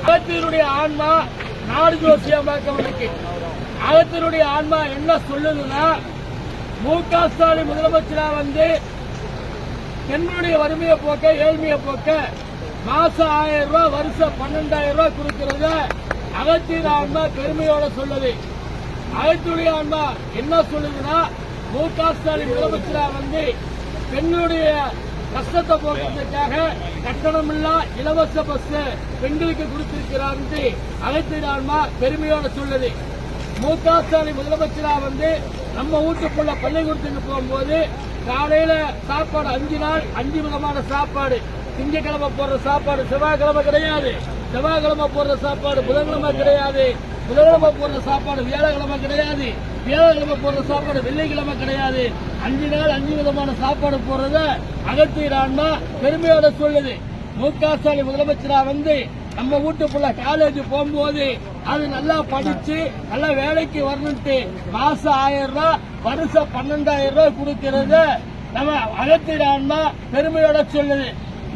அகத்தினுடைய ஆன்மா நாடு ஜோசியம் பார்க்கவனுக்கு அகத்தினுடைய ஆன்மா என்ன சொல்லுதுன்னா, மு.க. ஸ்டாலின் முதலமைச்சரா வந்து பெண்களுடைய வறுமையை போக்க, ஏழ்மையை போக்க மாசம் 1000 ரூபாய், வருஷம் 12,000 ரூபாய் கொடுக்கிறத அகத்தின் ஆன்மா பெருமையோட சொல்லுது. அகத்தினுடைய ஆன்மா என்ன சொல்லுதுன்னா, மு.க. ஸ்டாலின் முதலமைச்சரா வந்து பெண்களுடைய கஷ்டத்தை போக்குறதுக்காக கட்டணமில்லா இலவச பஸ் பெண்களுக்கு கொடுத்திருக்கிறார் என்று அகத்தின் ஆன்மா பெருமையோட சொல்லுது. மு.க. ஸ்டாலின் முதலமைச்சரா வந்து நம்ம வீட்டுக்குள்ள பள்ளிக்கூடத்துக்கு போகும்போது காலையில சாப்பாடு 5 நாள் 5 விதமான சாப்பாடு. திங்கக்கிழமை போடுற சாப்பாடு செவ்வாய்க்கிழமை கிடையாது, செவ்வாய்க்கிழமை போடுற சாப்பாடு புதன்கிழமை கிடையாது, புதன்கிழமை போடுற சாப்பாடு வியாழக்கிழமை கிடையாது, வியாழக்கிழமை போடுற சாப்பாடு வெள்ளிக்கிழமை கிடையாது. 5 நாள் 5 விதமான சாப்பாடு போடுறத அகத்தின் ஆன்மா பெருமையோட சொல்லுது. மு.க. ஸ்டாலின் முதலமைச்சரா வந்து நம்ம வீட்டுக்குள்ள காலேஜ் போகும்போது அது நல்லா படிச்சு நல்லா வேலைக்கு வரணும்ட்டு மாசம் 1000 ரூபாய், வருஷம் 12,000 ரூபாய் கொடுக்கறத நம்ம அகத்தின் ஆன்மா பெருமையோட சொல்லுது.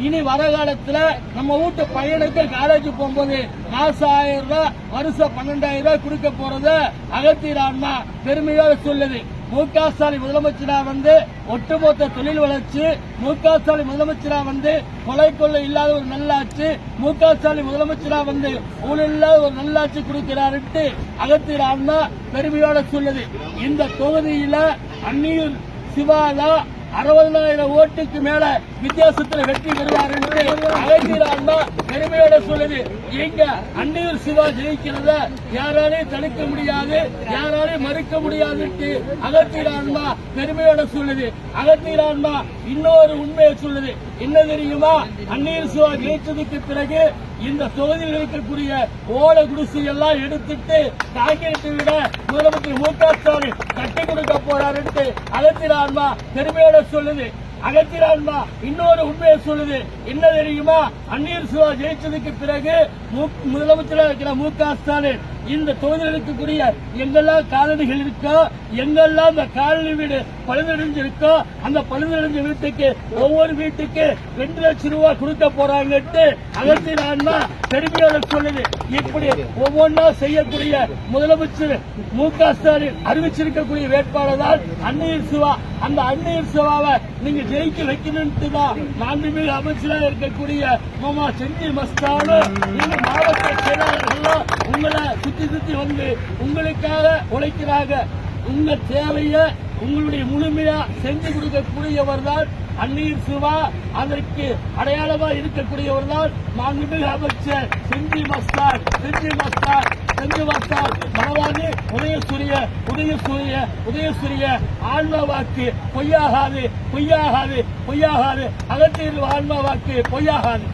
இனி வர காலத்துல நம்ம வீட்டு பையனுக்கு காலேஜ் போகும்போது மாசம் 1000 ரூபாய், வருஷம் 12,000 ரூபாய் கொடுக்க போறத அகத்தின் ஆன்மா பெருமையோட சொல்லுது. மு.க. ஸ்டாலின் முதலமைச்சரா வந்து ஒட்டுமொத்த தொழில் வளர்ச்சி, மு.க. ஸ்டாலின் முதலமைச்சரா வந்து கொலை கொள்ளை இல்லாத ஒரு நல்லாட்சி, மு.க. ஸ்டாலின் முதலமைச்சரா வந்து ஊழல் இல்லாத ஒரு நல்லாட்சி கொடுக்கிறாருட்டு அகத்தின் ஆன்மா பெருமையோட சொல்லுது. இந்த தொகுதியில அந்நியூர் சிவாலா 60,000 ஓட்டுக்கு மேல வித்தியாசத்தில் வெற்றி பெறுவார் என்று அகத்தின் ஆன்மா பெருமையோட சொல்லுது. இங்க அந்நியூர் சிவா ஜெயிக்கிறத யாராலையும் தடுக்க முடியாது, யாராலையும் மறுக்க முடியாது அகத்தின் ஆன்மா பெருமையோட சொல்லுது. அகத்தின் ஆன்மா இன்னொரு உண்மையை சொல்லுது. என்ன தெரியுமா? அந்நியூர் சிவா ஜெயிச்சதுக்கு பிறகு இந்த தொகுதியில் இருக்கக்கூடிய ஓலை குடிசை எல்லாம் எடுத்துட்டு காங்கிரீட் விட முதலமைச்சர் மு.க. ஸ்டாலின் கட்டி கொடுக்க போறாரு அகத்தின் ஆன்மா பெருமையோட சொல்லுது. அகத்தின் ஆன்மா இன்னொரு உண்மையை சொல்லுது. என்ன தெரியுமா? அந்நியூர் சிவா ஜெயிச்சதுக்கு பிறகு முதலமைச்சராக இருக்கிற மு.க. ஸ்டாலின் இந்த தொகுதியில் இருக்கக்கூடிய எங்கெல்லாம் காலனிகள் இருக்கோ, எங்கெல்லாம் இந்த காலனி வீடு பழுதடைஞ்சிருக்கோ, அந்த பழுதடைஞ்ச வீட்டுக்கு ஒவ்வொரு வீட்டுக்கு 2 லட்சம் ரூபாய் கொடுக்க போறாங்கட்டு அகத்தின் ஆன்மா பெருமையோட சொல்லுது. இப்படி ஒவ்வொன்றா செய்யக்கூடிய முதலமைச்சர் மு.க. ஸ்டாலின் அறிவிச்சிருக்கக்கூடிய வேட்பாளர் தான் அந்நியூர் சிவா. அந்த அந்நியூர் சிவாவை நீங்க ஜெயிக்க வைக்கணும்னு தான் மாண்புமிகு அமைச்சராக இருக்கக்கூடிய மாமா செஞ்சி மஸ்தானு நீங்க மாவட்ட செயலாளர்கள் உங்களை சுத்தி வந்து உங்களுக்காக உழைக்கிறாங்க. உங்க தேவையை உங்களுடைய முழுமையா செஞ்சு கொடுக்கக்கூடியவர் தான் அந்நியூர் சிவா. அதற்கு அடையாளமா இருக்கக்கூடியவர் தான் மாண்புமிகு அமைச்சர் செஞ்சி மஸ்தான். மனவாதி உதயசூரிய ஆன்மா வாக்கு பொய்யாகாது. அகத்தின் ஆன்மா வாக்கு பொய்யாகாது.